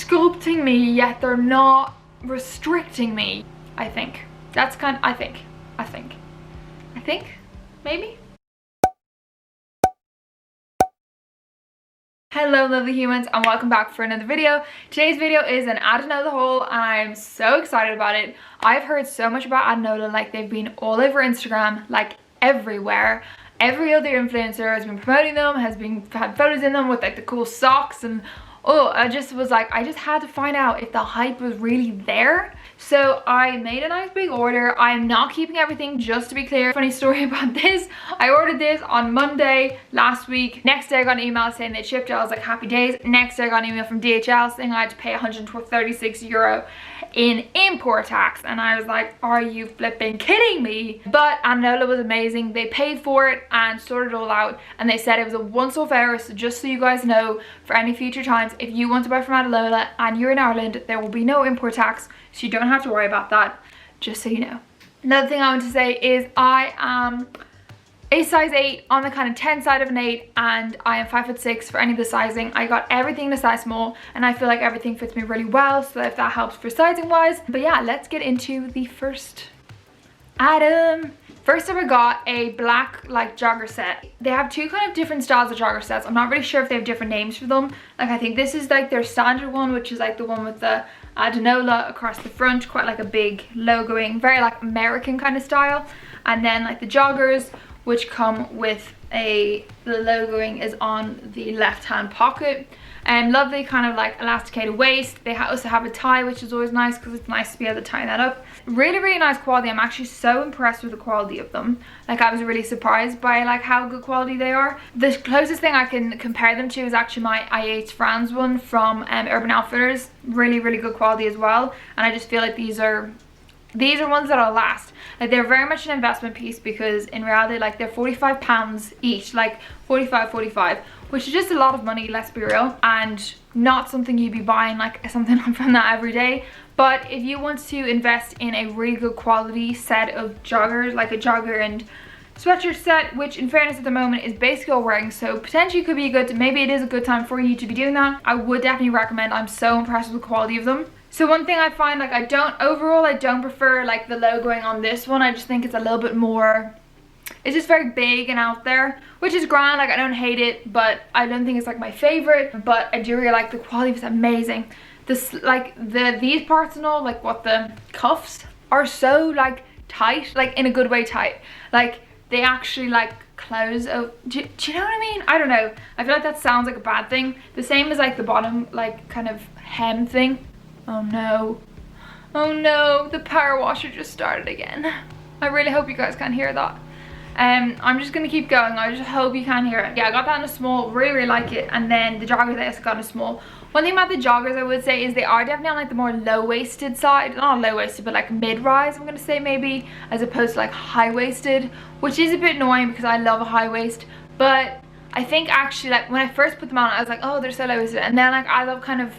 sculpting me, yet they're not restricting me. I think. That's kind of, I think, maybe? Hello lovely humans and welcome back for another video. Today's video is an Adanola haul and I'm so excited about it. I've heard so much about Adanola, like they've been all over Instagram, like everywhere. Every other influencer has been promoting them, had photos in them with like the cool socks, and oh, I just was like, I just had to find out if the hype was really there. So I made a nice big order. I'm not keeping everything, just to be clear. Funny story about this, I ordered this on Monday last week. Next day I got an email saying they shipped it. I was like, happy days. Next day I got an email from DHL saying I had to pay 136 euro in import tax, and I was like, are you flipping kidding me? But Adanola was amazing. They paid for it and sorted it all out, and they said it was a once-off error. So just so you guys know, for any future times, if you want to buy from Adanola and you're in Ireland, there will be no import tax, so you don't have to worry about that, just so you know. Another thing I want to say is I am a size 8 on the kind of 10 side of an 8, and I am 5'6" for any of the sizing. I got everything in a size small, and I feel like everything fits me really well, so if that helps for sizing wise. But yeah, let's get into the first item. First up, I got a black like jogger set. They have two kind of different styles of jogger sets. I'm not really sure if they have different names for them. Like I think this is like their standard one, which is like the one with the Adenola across the front, quite like a big logoing, very like American kind of style. And then like the joggers, which come with the logoing is on the left hand pocket, and lovely kind of like elasticated waist. They also have a tie, which is always nice because it's nice to be able to tie that up. Really nice quality. I'm actually so impressed with the quality of them. Like I was really surprised by like how good quality they are. The closest thing I can compare them to is actually my IH France one from Urban Outfitters. Really good quality as well, and I just feel like these are ones that'll last. Like they're very much an investment piece, because in reality like they're £45 each, like 45, which is just a lot of money, let's be real, and not something you'd be buying like something from that every day. But if you want to invest in a really good quality set of joggers, like a jogger and sweatshirt set, which in fairness at the moment is basically all wearing, so potentially could be maybe it is a good time for you to be doing that, I would definitely recommend. I'm so impressed with the quality of them. So one thing I find, like I don't prefer like the logoing on this one. I just think it's a little bit more, it's just very big and out there, which is grand. Like I don't hate it, but I don't think it's like my favorite. But I do really like the quality. It's amazing. This like these parts and all, like what the cuffs are so like tight, like in a good way tight. Like they actually like close. Oh, do you know what I mean? I don't know. I feel like that sounds like a bad thing. The same as like the bottom like kind of hem thing. Oh no, the power washer just started again. I really hope you guys can't hear that. I'm just gonna keep going. I just hope you can hear it. Yeah, I got that in a small, really like it. And then the joggers I also got in a small. One thing about the joggers I would say is they are definitely on like the more low-waisted side. Not low-waisted, but like mid-rise, I'm gonna say maybe, as opposed to like high-waisted, which is a bit annoying because I love a high waist. But I think actually like when I first put them on, I was like, oh, they're so low-waisted. And then like I love kind of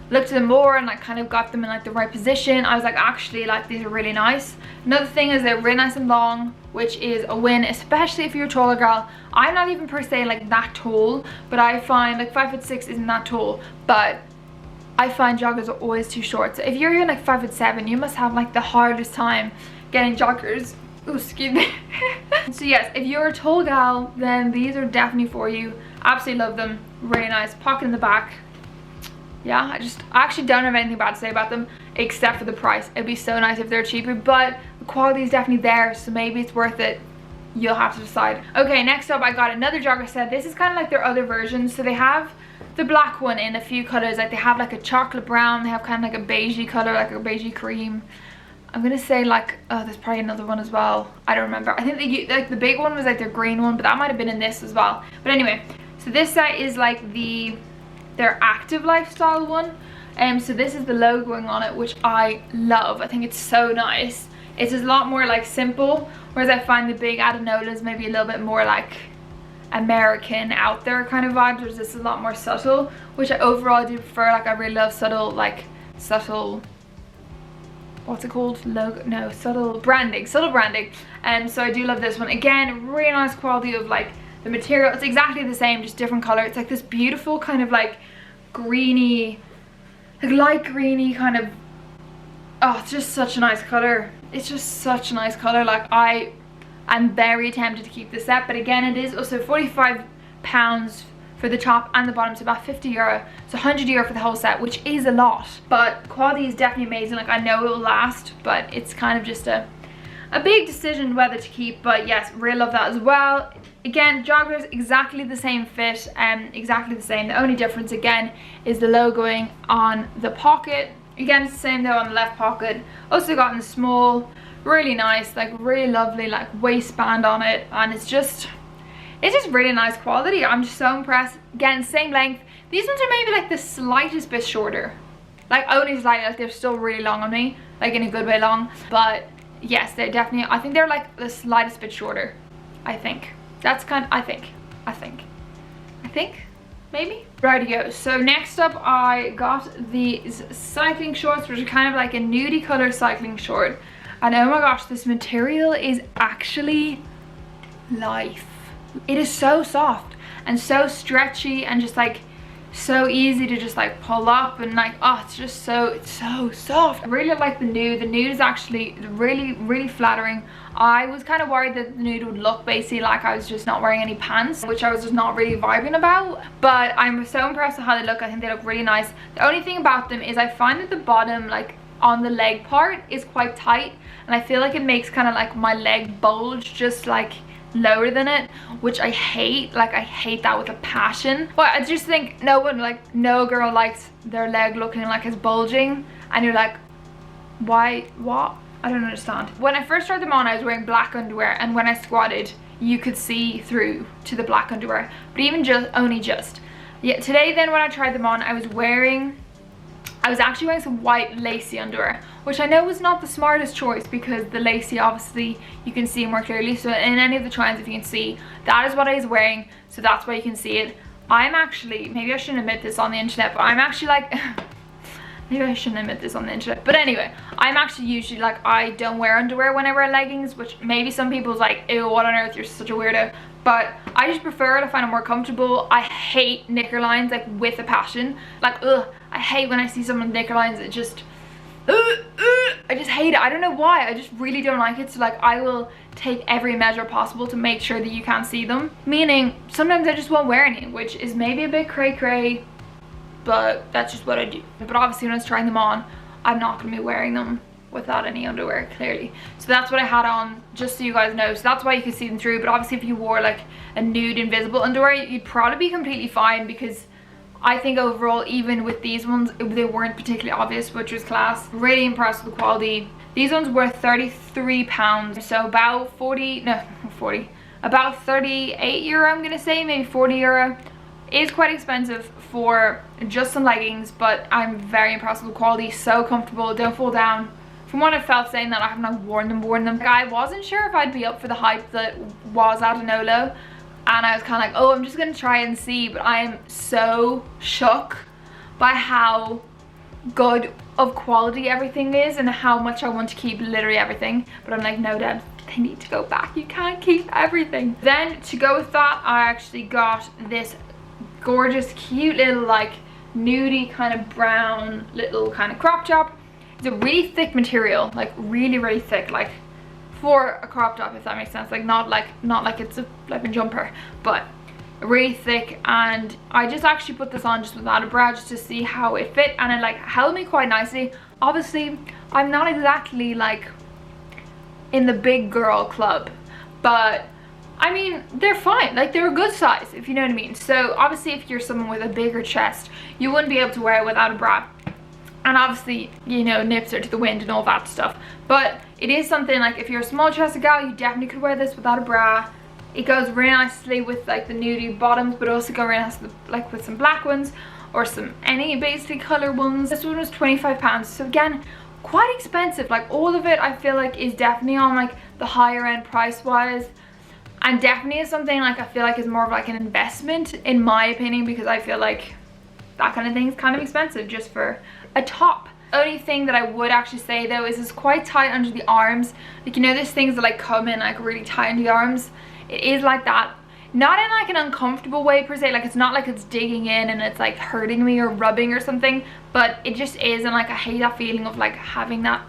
looked at them more and like kind of got them in like the right position. I was like, actually like these are really nice. Another thing is they're really nice and long, which is a win, especially if you're a taller girl. I'm not even per se like that tall, but I find like 5'6" isn't that tall, but I find joggers are always too short. So if you're even like 5'7", you must have like the hardest time getting joggers. Oh, excuse me. So yes, if you're a tall gal, then these are definitely for you. Absolutely love them. Really nice. Pocket in the back. Yeah, I actually don't have anything bad to say about them except for the price. It'd be so nice if they're cheaper, but the quality is definitely there, so maybe it's worth it. You'll have to decide. Okay, next up I got another jogger set. This is kind of like their other version. So they have the black one in a few colors. Like they have like a chocolate brown, they have kind of like a beigey color, like a beigey cream. I'm gonna say like, oh, there's probably another one as well. I don't remember. I think like the big one was like their green one, but that might have been in this as well. But anyway, so this set is like their active lifestyle one. So this is the logoing on it, which I love. I think it's so nice. It's just a lot more like simple, whereas I find the big Adenolas maybe a little bit more like American out there kind of vibes, whereas this is a lot more subtle, which I overall do prefer. Like I really love subtle, what's it called, subtle branding. And so I do love this one. Again, really nice quality of like the material. It's exactly the same, just different color. It's like this beautiful kind of like greeny, like light greeny kind of, oh, it's just such a nice color. It's just such a nice color. Like I'm very tempted to keep this set, but again, it is also £45 for the top and the bottom, so about €50. It's €100 for the whole set, which is a lot, but quality is definitely amazing. Like I know it will last, but it's kind of just a big decision whether to keep. But yes, really love that as well. Again, joggers, exactly the same fit, exactly the same. The only difference again is the logoing on the pocket. Again, it's the same though on the left pocket. Also got in the small, really nice, like really lovely like waistband on it, and it's just really nice quality. I'm just so impressed. Again, same length. These ones are maybe like the slightest bit shorter, like only slightly. Like they're still really long on me, like in a good way long, but yes, they're definitely, I think they're like the slightest bit shorter. I think that's kind of, I think maybe. Rightio, so next up I got these cycling shorts, which are kind of like a nudie color cycling short, and oh my gosh, this material is actually life. It is so soft and so stretchy and just like so easy to just like pull up, and like, oh, it's so soft. I really like the nude. The nude is actually really flattering. I was kind of worried that the nude would look basically like I was just not wearing any pants, which I was just not really vibing about, but I'm so impressed with how they look. I think they look really nice. The only thing about them is I find that the bottom, like on the leg part, is quite tight, and I feel like it makes kind of like my leg bulge just like lower than it, which I hate. Like I hate that with a passion. But I just think no girl likes their leg looking like it's bulging, and you're like, why, what? I don't understand. When I first tried them on, I was wearing black underwear, and when I squatted you could see through to the black underwear, but even only just yeah. Today then when I tried them on, I was actually wearing some white lacy underwear, which I know was not the smartest choice because the lacy, obviously you can see more clearly. So in any of the trends, if you can see, that is what I was wearing, so that's why you can see it. I'm actually, maybe I shouldn't admit this on the internet, but I'm actually like maybe I shouldn't admit this on the internet, but anyway, I'm actually usually like, I don't wear underwear when I wear leggings, which maybe some people's like, ew, what on earth, you're such a weirdo, but I just prefer it. I find it more comfortable. I hate knicker lines like with a passion. Like, ugh, I hate when I see someone with knicker lines. It just I just hate it. I don't know why, I just really don't like it. So like I will take every measure possible to make sure that you can't see them, meaning sometimes I just won't wear any, which is maybe a bit cray, but that's just what I do. But obviously when I was trying them on, I'm not going to be wearing them without any underwear, clearly. So that's what I had on, just so you guys know. So that's why you can see them through. But obviously if you wore like a nude invisible underwear, you'd probably be completely fine, because I think overall, even with these ones, they weren't particularly obvious, which was class. Really impressed with the quality. These ones were £33, so about about €38 I'm gonna say, maybe €40. It is quite expensive for just some leggings, but I'm very impressed with the quality. So comfortable, don't fall down. From what I felt saying that, I have not worn them. Like, I wasn't sure if I'd be up for the hype that was Adanola, and I was kind of like, oh, I'm just gonna try and see, but I am so shook by how good of quality everything is and how much I want to keep literally everything. But I'm like, no, Debs, they need to go back. You can't keep everything. Then to go with that, I actually got this gorgeous, cute little like nudie kind of brown little kind of crop top. It's a really thick material, like really thick, like for a crop top, if that makes sense. Like not like it's like a jumper, but really thick. And I just actually put this on just without a bra, just to see how it fit, and it like held me quite nicely. Obviously I'm not exactly like in the big girl club, but I mean, they're fine. Like, they're a good size, if you know what I mean. So obviously if you're someone with a bigger chest, you wouldn't be able to wear it without a bra, and obviously, you know, nips are to the wind and all that stuff. But it is something like, if you're a small chested gal, you definitely could wear this without a bra. It goes really nicely with like the nudie bottoms, but also go really nice with, like, with some black ones or some any basically color ones. This one was £25, so again, quite expensive. Like, all of it I feel like is definitely on like the higher end price wise, and definitely is something like I feel like is more of like an investment in my opinion, because I feel like that kind of thing is kind of expensive just for a top. Only thing that I would actually say though is it's quite tight under the arms. Like, you know, there's things that like come in like really tight under the arms. It is like that. not in like an uncomfortable way per se, like it's not like it's digging in and it's like hurting me or rubbing or something, but it just is, and like I hate that feeling of like having that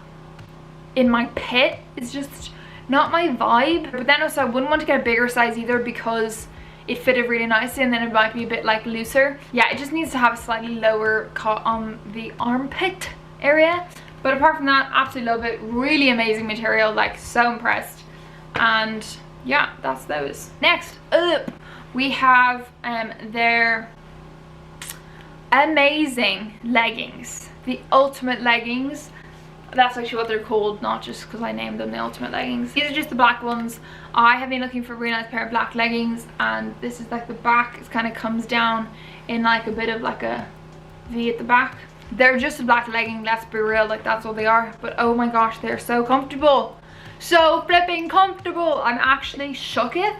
in my pit. It's just not my vibe. But then also I wouldn't want to get a bigger size either because it fitted really nicely and then it might be a bit like looser. Yeah, it just needs to have a slightly lower cut on the armpit area. But apart from that, absolutely love it. Really amazing material, like so impressed. And yeah, that's those. Next up, we have their amazing leggings. The ultimate leggings. That's actually what they're called, not just because I named them the ultimate leggings. These are just the black ones. I have been looking for a really nice pair of black leggings, and this is like the back. It kind of comes down in like a bit of like a V at the back. They're just a black legging, let's be real, like that's what they are. But oh my gosh, they're so comfortable. So flipping comfortable. I'm actually shooketh.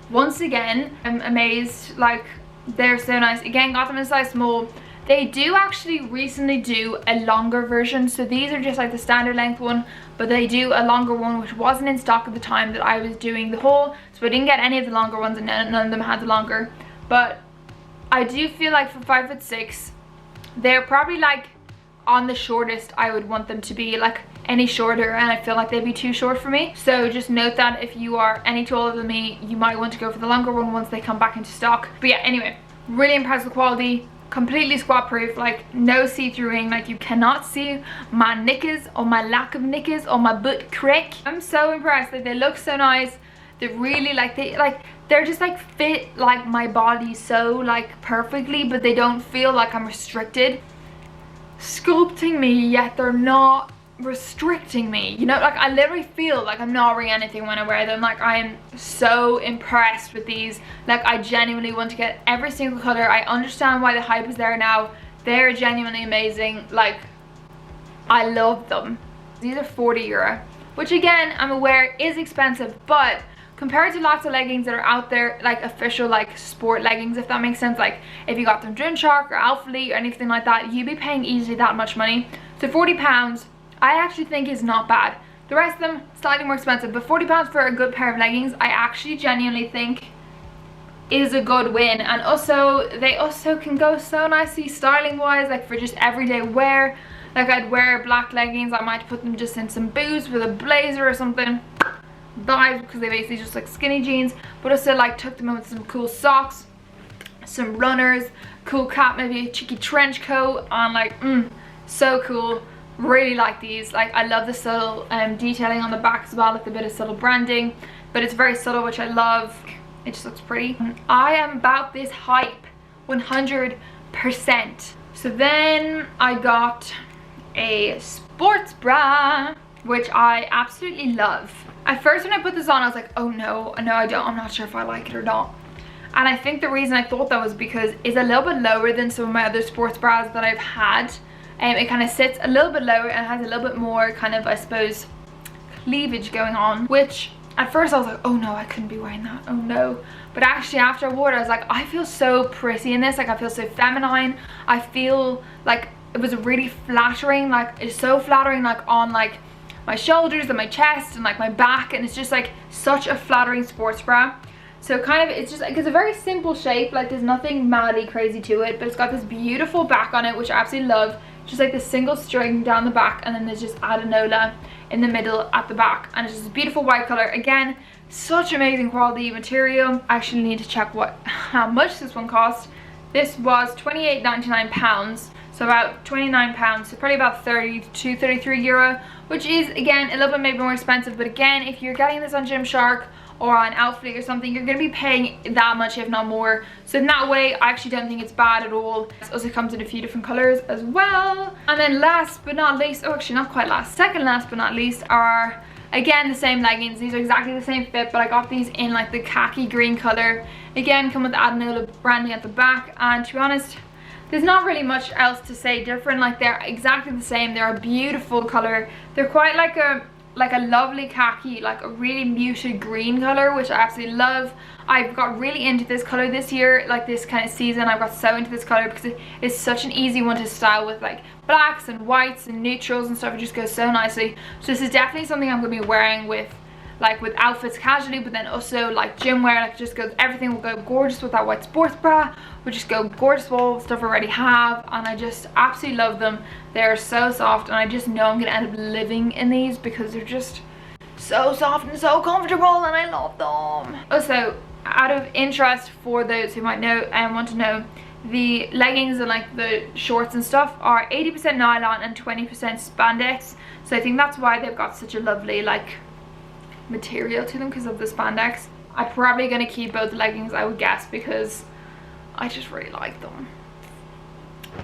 Once again, I'm amazed. Like, they're so nice. Again, got them in size small. They do actually recently do a longer version. So these are just like the standard length one, but they do a longer one which wasn't in stock at the time that I was doing the haul. So I didn't get any of the longer ones, and none of them had the longer. But I do feel like for 5'6", they're probably like on the shortest I would want them to be, like any shorter, and I feel like they'd be too short for me. So just note that if you are any taller than me, you might want to go for the longer one once they come back into stock. But yeah, anyway, really impressed with quality. Completely squat proof, like no see-throughing, like you cannot see my knickers or my lack of knickers or my butt crack. I'm so impressed. Like, they look so nice. They're really like, they're just like fit like my body so like perfectly, but they don't feel like I'm restricted. Sculpting me, yet they're not restricting me, you know, like I literally feel like I'm not wearing anything when I wear them. Like, I am so impressed with these. Like, I genuinely want to get every single color. I understand why the hype is there now. They're genuinely amazing. Like, I love them. These are €40, which again, I'm aware is expensive, but compared to lots of leggings that are out there, like official like sport leggings, if that makes sense, like if you got them Gymshark or Alphalete or anything like that, you'd be paying easily that much money. So £40 I actually think is not bad. The rest of them slightly more expensive, but £40 for a good pair of leggings I actually genuinely think is a good win. And also they also can go so nicely styling wise, like for just everyday wear. Like, I'd wear black leggings, I might put them just in some boots with a blazer or something. Vibes, because they basically just like skinny jeans, but also like tuck them in with some cool socks, some runners, cool cap, maybe a cheeky trench coat on, like so cool. Really like these. Like, I love the subtle detailing on the back as well, like a bit of subtle branding, but it's very subtle, which I love. It just looks pretty. I am about this hype 100%. So then I got a sports bra, which I absolutely love. At first when I put this on, I was like, oh no, I don't, I'm not sure if I like it or not. And I think the reason I thought that was because it's a little bit lower than some of my other sports bras that I've had. It kind of sits a little bit lower and has a little bit more kind of, I suppose, cleavage going on, which at first I was like, oh no, I couldn't be wearing that, oh no. But actually after I wore it, I was like, I feel so pretty in this. Like, I feel so feminine. I feel like it was really flattering, like it's so flattering, like on like my shoulders and my chest and like my back, and it's just like such a flattering sports bra. So kind of, it's just like, it's a very simple shape, like there's nothing madly crazy to it, but it's got this beautiful back on it, which I absolutely love. Just like this single string down the back, and then there's just Adanola in the middle at the back, and it's just a beautiful white color. Again, such amazing quality material. I actually need to check how much this one cost. This was £28.99, so about £29, so probably about 32, 33 euro, which is again a little bit maybe more expensive. But again, if you're getting this on Gymshark or on Alphalete or something, you're going to be paying that much, if not more. So in that way, I actually don't think it's bad at all. It also comes in a few different colors as well. And then last but not least, oh actually not quite last, second last but not least, are again the same leggings. These are exactly the same fit, but I got these in like the khaki green color. Again, come with the Adenola branding at the back, and to be honest, there's not really much else to say different. Like, they're exactly the same. They're a beautiful color. They're quite like a lovely khaki, like a really muted green color, which I absolutely love. I've got really into this color this year, like this kind of season. I've got so into this color because it is such an easy one to style with like blacks and whites and neutrals and stuff. It just goes so nicely. So this is definitely something I'm going to be wearing with like with outfits casually, but then also like gym wear, like just goes, everything will go gorgeous with that white sports bra, would just go gorgeous with all the stuff I already have, and I just absolutely love them. They're so soft, and I just know I'm gonna end up living in these because they're just so soft and so comfortable, and I love them. Also, out of interest for those who might know and want to know, the leggings and like the shorts and stuff are 80% nylon and 20% spandex, so I think that's why they've got such a lovely like material to them, because of the spandex. I'm probably going to keep both leggings, I would guess, because I just really like them.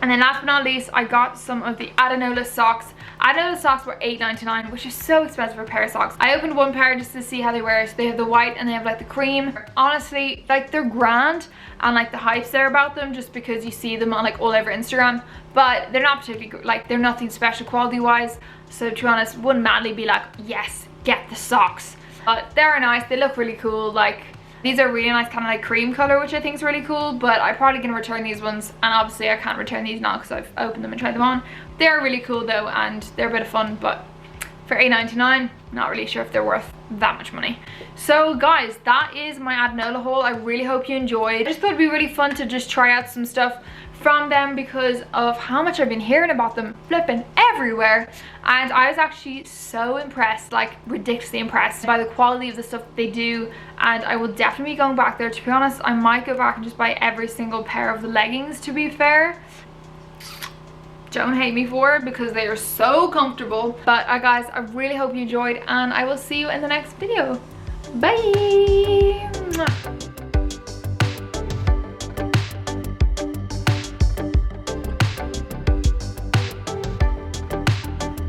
And then last but not least, I got some of the Adenola socks. Adenola socks were $8.99, which is so expensive for a pair of socks. I opened one pair just to see how they wear. So they have the white and they have like the cream. Honestly, like they're grand, and like the hype's there about them just because you see them on like all over Instagram, but they're not particularly good. Like they're nothing special quality wise. So to be honest, wouldn't madly be like, yes, get the socks. But they're nice, they look really cool. Like these are really nice, kind of like cream color, which I think is really cool, but I'm probably gonna return these ones, and obviously I can't return these now because I've opened them and tried them on. They're really cool though, and they're a bit of fun, but for $8.99, not really sure if they're worth that much money. So guys, that is my Adanola haul. I really hope you enjoyed. I just thought it'd be really fun to just try out some stuff from them because of how much I've been hearing about them flipping everywhere, and I was actually so impressed, like ridiculously impressed by the quality of the stuff they do, and I will definitely be going back there. To be honest, I might go back and just buy every single pair of the leggings, to be fair. Don't hate me for it because they are so comfortable. But guys, I really hope you enjoyed, and I will see you in the next video. Bye.